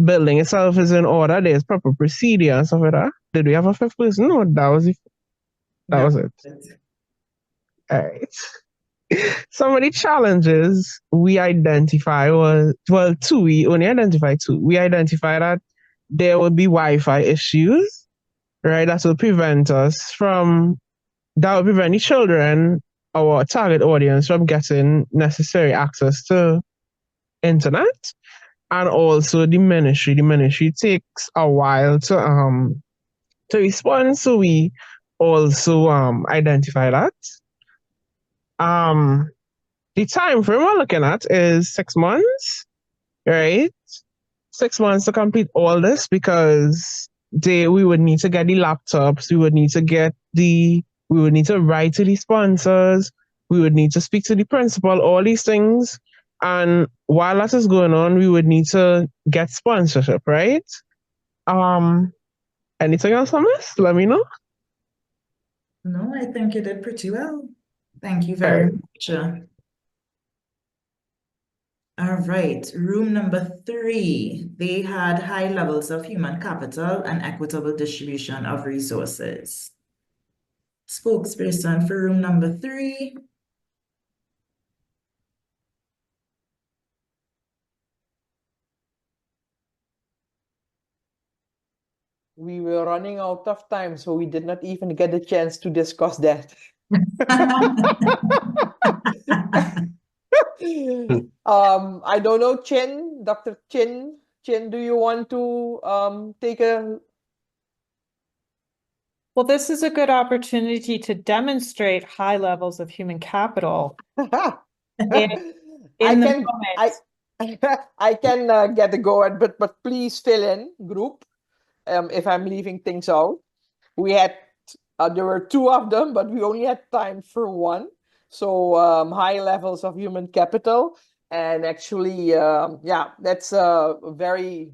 building itself is in order. There's proper procedure and stuff like that. Did we have a fifth person? No, that was it. That was it. All right. Some of the challenges we identify was, well, two, we only identified two. We identified that there would be Wi-Fi issues, right? That would prevent us from, that would prevent the children, our target audience, from getting necessary access to internet. And also the ministry. The ministry takes a while to respond. So we also identify that. The time frame we're looking at is 6 months, right? 6 months to complete all this because we would need to get the laptops, we would need to write to the sponsors, we would need to speak to the principal, all these things. And while that is going on, we would need to get sponsorship, right? Anything else on this? Let me know. No, I think you did pretty well. Thank you very much. All right, room number 3. They had high levels of human capital and equitable distribution of resources. Spokesperson for room number 3. We were running out of time, so we did not even get a chance to discuss that. I don't know, Chin, Dr. Chin. Chin, do you want to take a... Well, this is a good opportunity to demonstrate high levels of human capital. I can get a go at, but please fill in, group, if I'm leaving things out. We had there were 2 of them, but we only had time for 1. So high levels of human capital, and actually, yeah, that's a very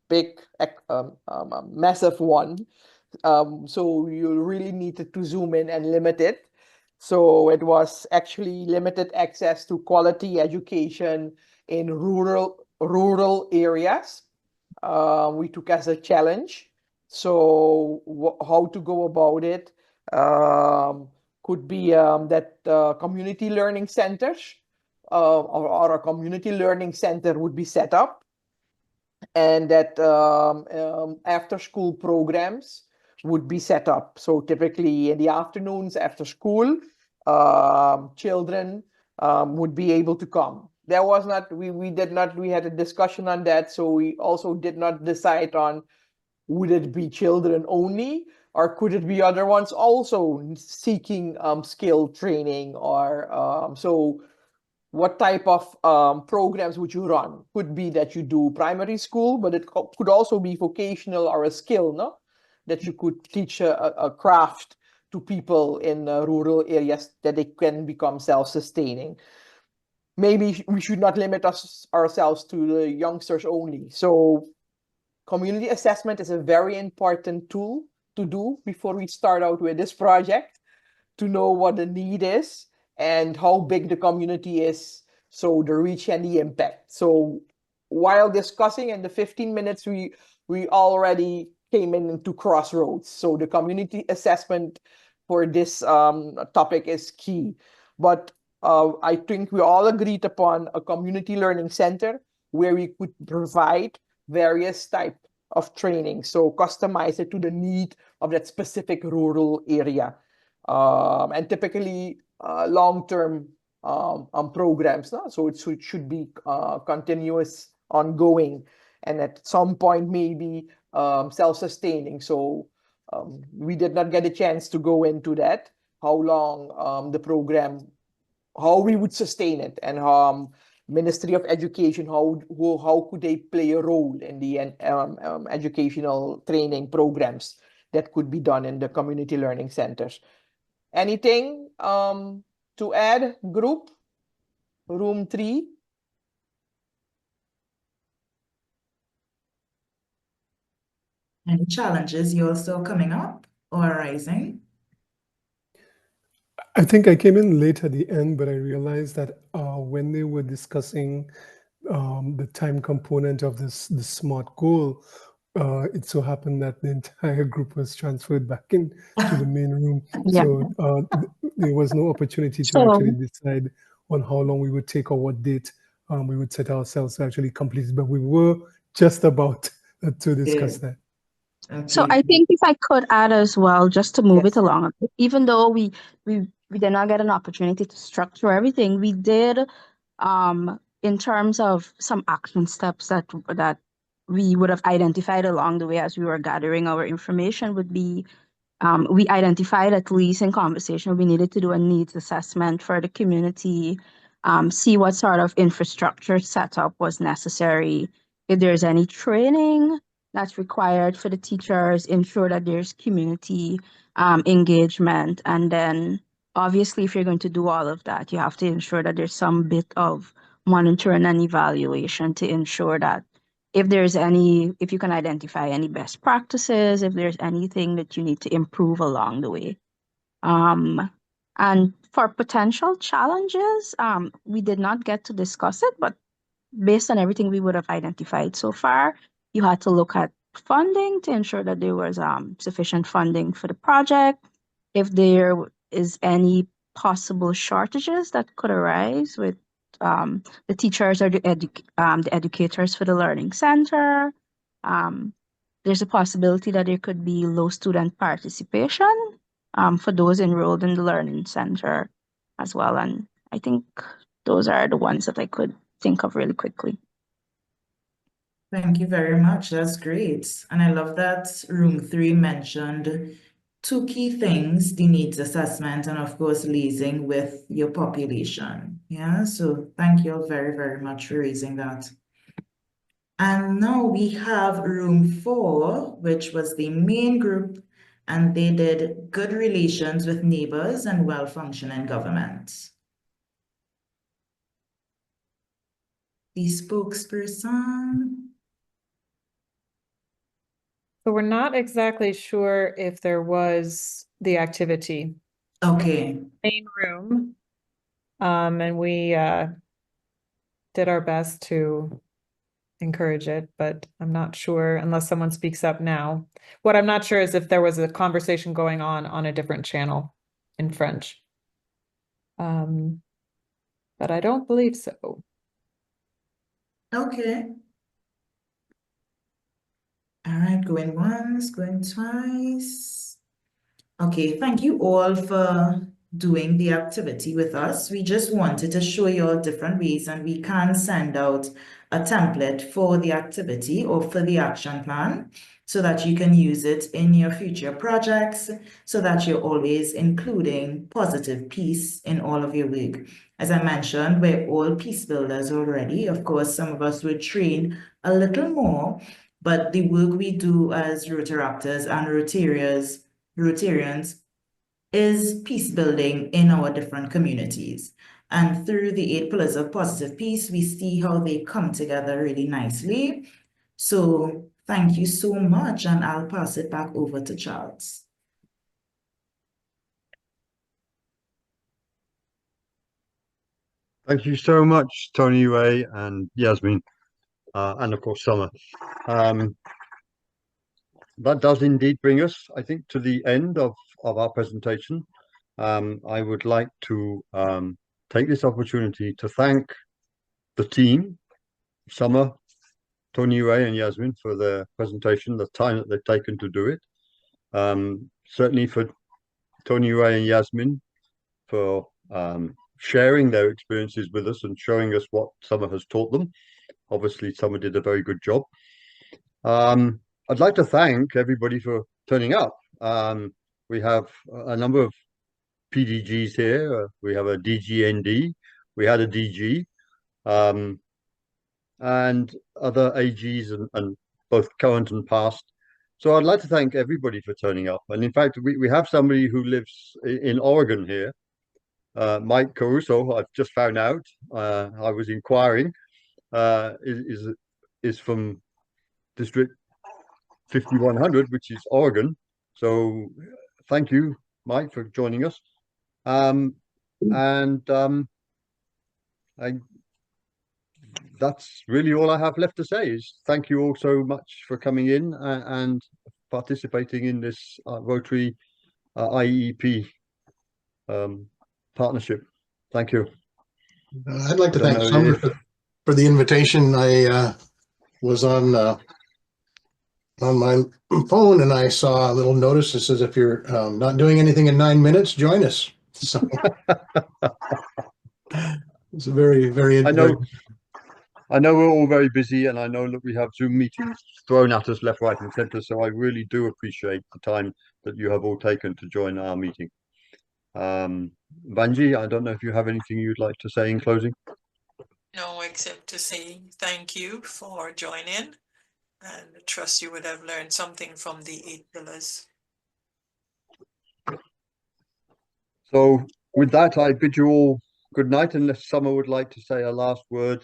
big, massive one. So you really needed to zoom in and limit it. So it was actually limited access to quality education in rural areas. We took as a challenge. So how to go about it could be that community learning centers or a community learning center would be set up, and that after school programs would be set up. So typically in the afternoons after school, children would be able to come. There was not, we had a discussion on that. So we also did not decide on, would it be children only, or could it be other ones also seeking skill training, or so what type of programs would you run? Could be that you do primary school, but it could also be vocational or a skill, no? That you could teach a craft to people in rural areas that they can become self-sustaining. Maybe we should not limit ourselves to the youngsters only. So community assessment is a very important tool to do before we start out with this project, to know what the need is and how big the community is, so the reach and the impact. So while discussing in the 15 minutes, we already came into crossroads. So the community assessment for this topic is key. But I think we all agreed upon a community learning center where we could provide various type of training. So customize it to the need of that specific rural area. And typically long-term programs, no? So it should be continuous, ongoing, and at some point maybe self-sustaining. So we did not get a chance to go into that, how long the program, how we would sustain it, and Ministry of Education, how could they play a role in the educational training programs that could be done in the community learning centers. Anything to add, group? Room 3? Any challenges you're still coming up or arising? I think I came in late at the end, but I realized that when they were discussing the time component of the SMART goal, it so happened that the entire group was transferred back in to the main room. Yeah. So there was no opportunity to actually decide on how long we would take or what date we would set ourselves to actually complete it. But we were just about to discuss that. So Okay. I think if I could add as well, just to move Yes. it along, a bit, even though we did not get an opportunity to structure everything, we did in terms of some action steps that we would have identified along the way as we were gathering our information would be we identified, at least in conversation, we needed to do a needs assessment for the community, see what sort of infrastructure setup was necessary, if there's any training that's required for the teachers, ensure that there's community engagement. And then obviously, if you're going to do all of that, you have to ensure that there's some bit of monitoring and evaluation to ensure that if you can identify any best practices, if there's anything that you need to improve along the way. And for potential challenges, we did not get to discuss it, but based on everything we would have identified so far, you had to look at funding to ensure that there was sufficient funding for the project. If there is any possible shortages that could arise with the teachers or the educators for the learning center, there's a possibility that there could be low student participation for those enrolled in the learning center as well. And I think those are the ones that I could think of really quickly. Thank you very much. That's great. And I love that room 3 mentioned 2 key things, the needs assessment and of course liaising with your population. Yeah, so thank you all very, very much for raising that. And now we have room 4, which was the main group, and they did good relations with neighbors and well-functioning government. The spokesperson. So we're not exactly sure if there was the activity. Okay. Main room. And we did our best to encourage it, but I'm not sure unless someone speaks up now. What I'm not sure is if there was a conversation going on a different channel in French. But I don't believe so. Okay. All right, going once, going twice. Okay, thank you all for doing the activity with us. We just wanted to show you all different ways, and we can send out a template for the activity or for the action plan so that you can use it in your future projects, so that you're always including positive peace in all of your work. As I mentioned, we're all peace builders already. Of course, some of us will train a little more, but the work we do as Rotaractors and Rotarians is peace building in our different communities. And through the 8 pillars of positive peace, we see how they come together really nicely. So thank you so much, and I'll pass it back over to Charles. Thank you so much, Tony Ray and Yasmin, and of course Summer. That does indeed bring us, I think, to the end of our presentation. I would like to take this opportunity to thank the team, Summer, Tony Ray and Yasmin, for their presentation, the time that they've taken to do it. Certainly for Tony Ray and Yasmin for sharing their experiences with us and showing us what Summer has taught them. Obviously, Summer did a very good job. I'd like to thank everybody for turning up. We have a number of PDGs here. We have a DGND, we had a DG, and other AGs and both current and past. So I'd like to thank everybody for turning up. And in fact, we have somebody who lives in Oregon here, Mike Caruso. I've just found out. I was inquiring. Is from District 5100, which is Oregon. So thank you, Mike, for joining us. And I, that's really all I have left to say is thank you all so much for coming in and participating in this Rotary IEP partnership. Thank you. I'd like to Don't thank know Summer if for the invitation. I was on my phone and I saw a little notice that says if you're not doing anything in 9 minutes, join us. So it's a very, very. I know we're all very busy, and I know that we have Zoom meetings thrown at us left, right, and center. So I really do appreciate the time that you have all taken to join our meeting. Vanji, I don't know if you have anything you'd like to say in closing. No, except to say thank you for joining, and I trust you would have learned something from the 8 pillars. So with that, I bid you all good night, unless Summer would like to say a last word.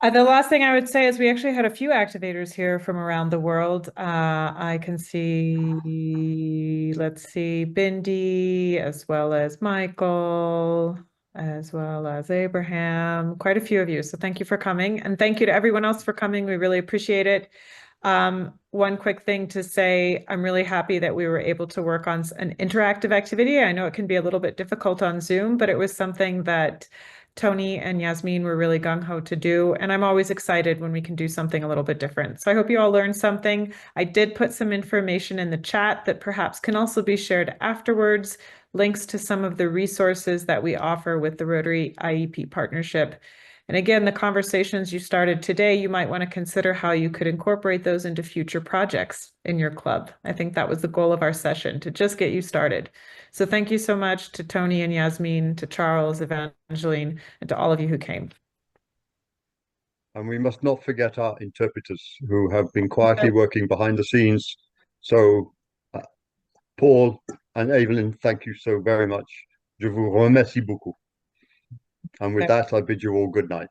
The last thing I would say is we actually had a few activators here from around the world. I can see, let's see, Bindi, as well as Michael, as well as Abraham, quite a few of you. So thank you for coming, and thank you to everyone else for coming. We really appreciate it. One quick thing to say, I'm really happy that we were able to work on an interactive activity. I know it can be a little bit difficult on Zoom, but it was something that Tony and Yasmin were really gung-ho to do, and I'm always excited when we can do something a little bit different. So I hope you all learned something. I did put some information in the chat that perhaps can also be shared afterwards, links to some of the resources that we offer with the Rotary IEP partnership. And again, the conversations you started today, you might want to consider how you could incorporate those into future projects in your club. I think that was the goal of our session, to just get you started. So thank you so much to Tony and Yasmin, to Charles, Evangeline, and to all of you who came. And we must not forget our interpreters who have been quietly working behind the scenes. So Paul and Evelyn, thank you so very much. Je vous remercie beaucoup. And with that, I bid you all good night.